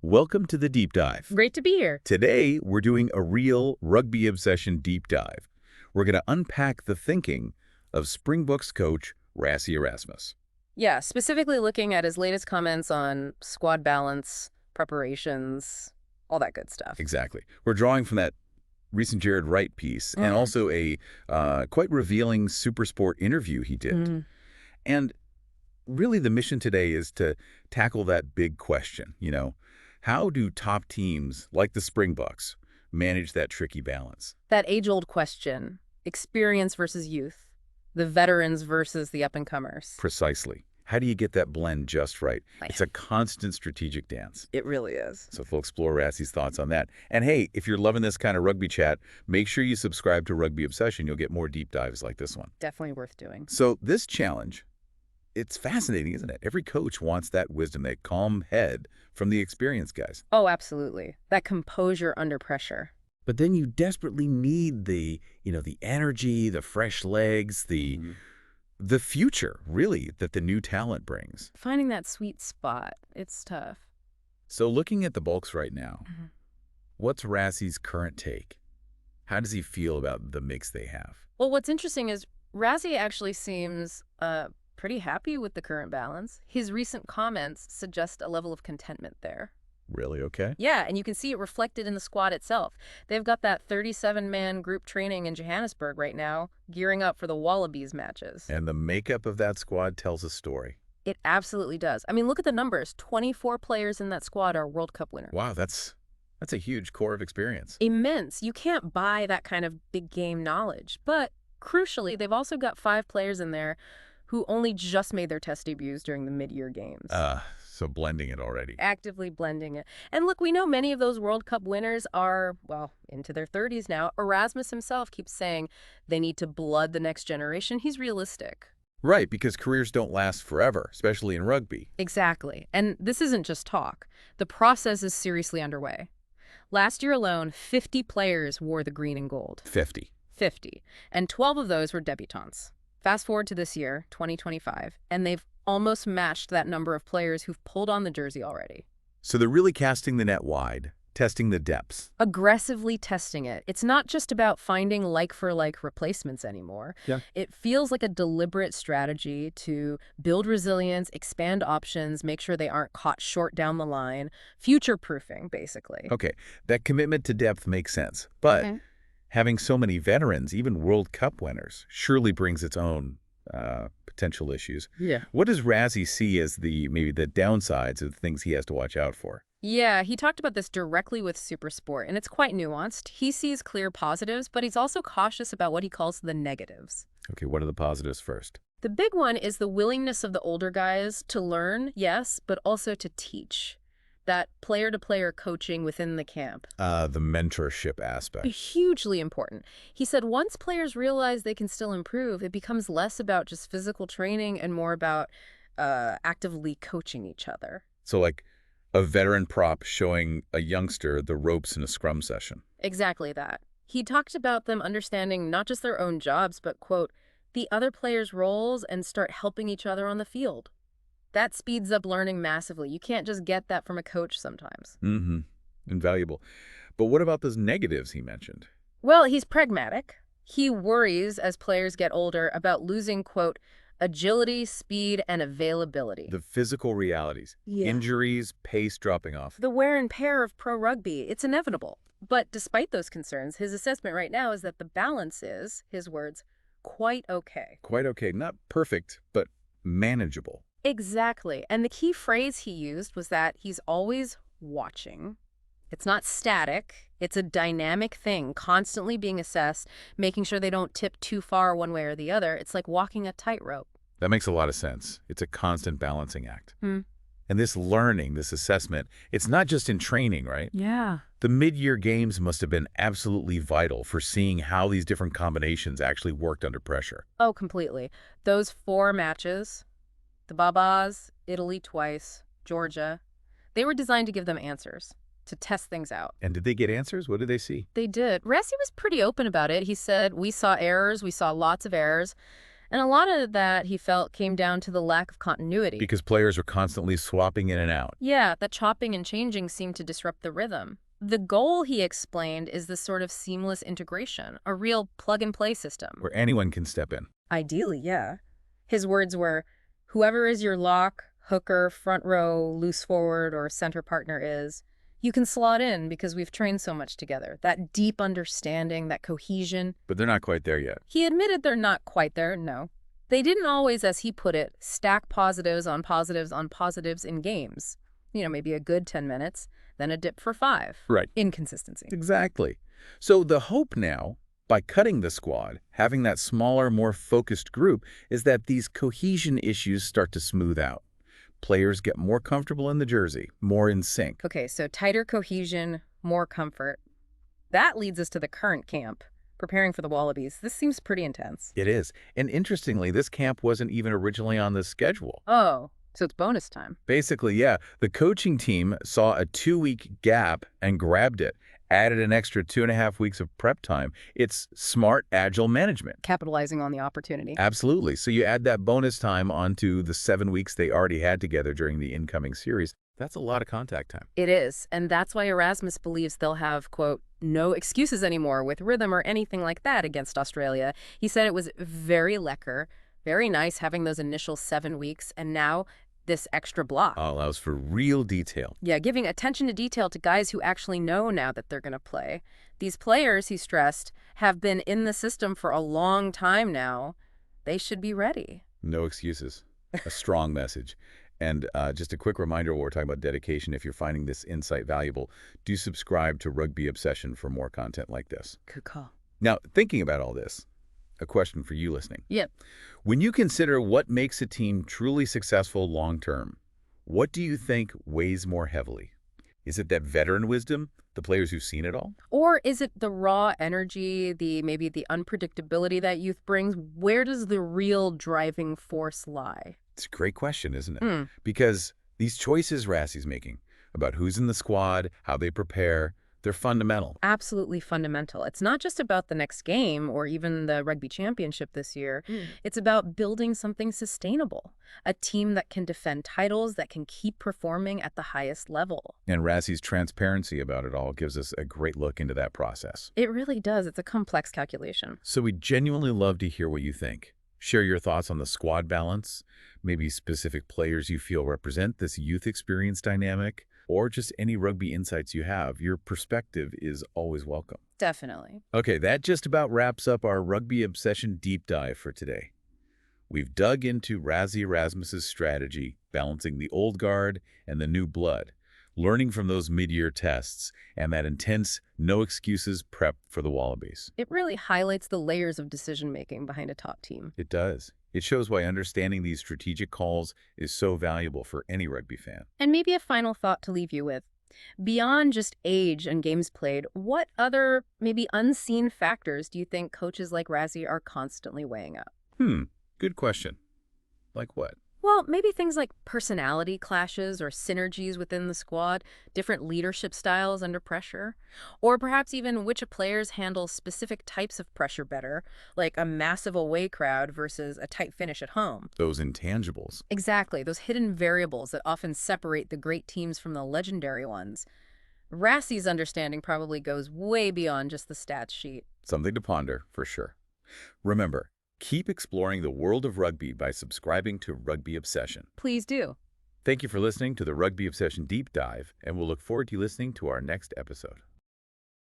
Welcome to the Deep Dive. Great to be here. Today, we're doing a real rugby obsession deep dive. We're going to unpack the thinking of Springboks coach Rassie Erasmus. Yeah, specifically looking at his latest comments on squad balance, preparations, all that good stuff. Exactly. We're drawing from that recent Jared Wright piece and also a quite revealing SuperSport interview he did. And really the mission today is to tackle that big question, how do top teams like the Springboks manage that tricky balance? That age-old question, experience versus youth, the veterans versus the up-and-comers. Precisely. How do you get that blend just right? It's a constant strategic dance. It really is. So we'll explore Rassie's thoughts on that. And hey, if you're loving this kind of rugby chat, make sure you subscribe to Rugby Obsession. You'll get more deep dives like this one. Definitely worth doing. So this challenge, it's fascinating, isn't it? Every coach wants that wisdom, that calm head from the experienced guys. Oh, absolutely. That composure under pressure. But then you desperately need the energy, the fresh legs, the future, really, that the new talent brings. Finding that sweet spot, it's tough. So looking at the Boks right now, what's Rassie's current take? How does he feel about the mix they have? Well, what's interesting is Rassie actually seems pretty happy with the current balance. His recent comments suggest a level of contentment there. Really? Okay. Yeah, and you can see it reflected in the squad itself. They've got that 37-man group training in Johannesburg right now, gearing up for the Wallabies matches. And the makeup of that squad tells a story. It absolutely does. I mean, look at the numbers. 24 players in that squad are World Cup winners. Wow, that's a huge core of experience. Immense. You can't buy that kind of big game knowledge. But crucially, they've also got 5 players in there who only just made their test debuts during the mid-year games. So blending it already. Actively blending it. And look, we know many of those World Cup winners are, well, into their 30s now. Erasmus himself keeps saying they need to blood the next generation. He's realistic. Right, because careers don't last forever, especially in rugby. Exactly. And this isn't just talk. The process is seriously underway. Last year alone, 50 players wore the green and gold. 50. 50. And 12 of those were debutantes. Fast forward to this year, 2025, and they've almost matched that number of players who've pulled on the jersey already. So they're really casting the net wide, testing the depths. Aggressively testing it. It's not just about finding like-for-like replacements anymore. Yeah. It feels like a deliberate strategy to build resilience, expand options, make sure they aren't caught short down the line, future-proofing, basically. Okay, that commitment to depth makes sense. But having so many veterans, even World Cup winners, surely brings its own potential issues. Yeah. What does Rassie see as maybe the downsides of the things he has to watch out for? Yeah, he talked about this directly with SuperSport, and it's quite nuanced. He sees clear positives, but he's also cautious about what he calls the negatives. Okay, what are the positives first? The big one is the willingness of the older guys to learn, yes, but also to teach. That player-to-player coaching within the camp. The mentorship aspect. Hugely important. He said once players realize they can still improve, it becomes less about just physical training and more about actively coaching each other. So like a veteran prop showing a youngster the ropes in a scrum session. Exactly that. He talked about them understanding not just their own jobs, but, quote, the other players' roles and start helping each other on the field. That speeds up learning massively. You can't just get that from a coach sometimes. Invaluable. But what about those negatives he mentioned? Well, he's pragmatic. He worries as players get older about losing, quote, agility, speed, and availability. The physical realities. Injuries, pace dropping off. The wear and tear of pro rugby. It's inevitable. But despite those concerns, his assessment right now is that the balance is, his words, quite okay. Quite okay. Not perfect, but manageable. Exactly. And the key phrase he used was that he's always watching. It's not static. It's a dynamic thing, constantly being assessed, making sure they don't tip too far one way or the other. It's like walking a tightrope. That makes a lot of sense. It's a constant balancing act. And this learning, this assessment, it's not just in training, right? Yeah. The mid-year games must have been absolutely vital for seeing how these different combinations actually worked under pressure. Oh, completely. Those 4 matches, the Babas, Italy twice, Georgia, they were designed to give them answers, to test things out. And did they get answers? What did they see? They did. Rassie was pretty open about it. He said, we saw errors, we saw lots of errors. And a lot of that, he felt, came down to the lack of continuity. Because players are constantly swapping in and out. Yeah, that chopping and changing seemed to disrupt the rhythm. The goal, he explained, is this sort of seamless integration, a real plug-and-play system. Where anyone can step in. Ideally, yeah. His words were, whoever is your lock, hooker, front row, loose forward, or center partner is, you can slot in because we've trained so much together. That deep understanding, that cohesion. But they're not quite there yet. He admitted they're not quite there, no. They didn't always, as he put it, stack positives on positives on positives in games. Maybe a good 10 minutes, then a dip for 5. Right. Inconsistency. Exactly. So the hope now, by cutting the squad, having that smaller, more focused group, is that these cohesion issues start to smooth out. Players get more comfortable in the jersey, more in sync. Okay, so tighter cohesion, more comfort. That leads us to the current camp, preparing for the Wallabies. This seems pretty intense. It is. And interestingly, this camp wasn't even originally on the schedule. Oh, so it's bonus time. Basically, yeah. The coaching team saw a 2-week gap and grabbed it, added an extra 2.5 weeks of prep time. It's smart, agile management. Capitalizing on the opportunity. Absolutely. So you add that bonus time onto the 7 weeks they already had together during the incoming series. That's a lot of contact time. It is. And that's why Erasmus believes they'll have, quote, no excuses anymore with rhythm or anything like that against Australia. He said it was very lekker, very nice having those initial 7 weeks, and now this extra block. Allows for real detail. Yeah, giving attention to detail to guys who actually know now that they're going to play. These players, he stressed, have been in the system for a long time now. They should be ready. No excuses. A strong message. And just a quick reminder while we're talking about dedication, if you're finding this insight valuable, do subscribe to Rugby Obsession for more content like this. Good call. Now, thinking about all this, a question for you listening. Yep. When you consider what makes a team truly successful long-term, what do you think weighs more heavily? Is it that veteran wisdom, the players who've seen it all? Or is it the raw energy, maybe the unpredictability that youth brings? Where does the real driving force lie? It's a great question, isn't it? Because these choices Rassie's making about who's in the squad, how they prepare, they're fundamental. Absolutely fundamental. It's not just about the next game or even the Rugby Championship this year. It's about building something sustainable, a team that can defend titles, that can keep performing at the highest level. And Rassie's transparency about it all gives us a great look into that process. It really does. It's a complex calculation. So we'd genuinely love to hear what you think. Share your thoughts on the squad balance, maybe specific players you feel represent this youth experience dynamic, or just any rugby insights you have. Your perspective is always welcome. Definitely. Okay, that just about wraps up our Rugby Obsession deep dive for today. We've dug into Rassie Erasmus's strategy, balancing the old guard and the new blood, learning from those mid-year tests, and that intense, no-excuses prep for the Wallabies. It really highlights the layers of decision-making behind a top team. It does. It shows why understanding these strategic calls is so valuable for any rugby fan. And maybe a final thought to leave you with. Beyond just age and games played, what other, maybe unseen factors do you think coaches like Rassie are constantly weighing up? Good question. Like what? Well, maybe things like personality clashes or synergies within the squad, different leadership styles under pressure, or perhaps even which players handle specific types of pressure better, like a massive away crowd versus a tight finish at home. Those intangibles. Exactly, those hidden variables that often separate the great teams from the legendary ones. Rassie's understanding probably goes way beyond just the stats sheet. Something to ponder, for sure. Remember, keep exploring the world of rugby by subscribing to Rugby Obsession. Please do. Thank you for listening to the Rugby Obsession Deep Dive, and we'll look forward to you listening to our next episode.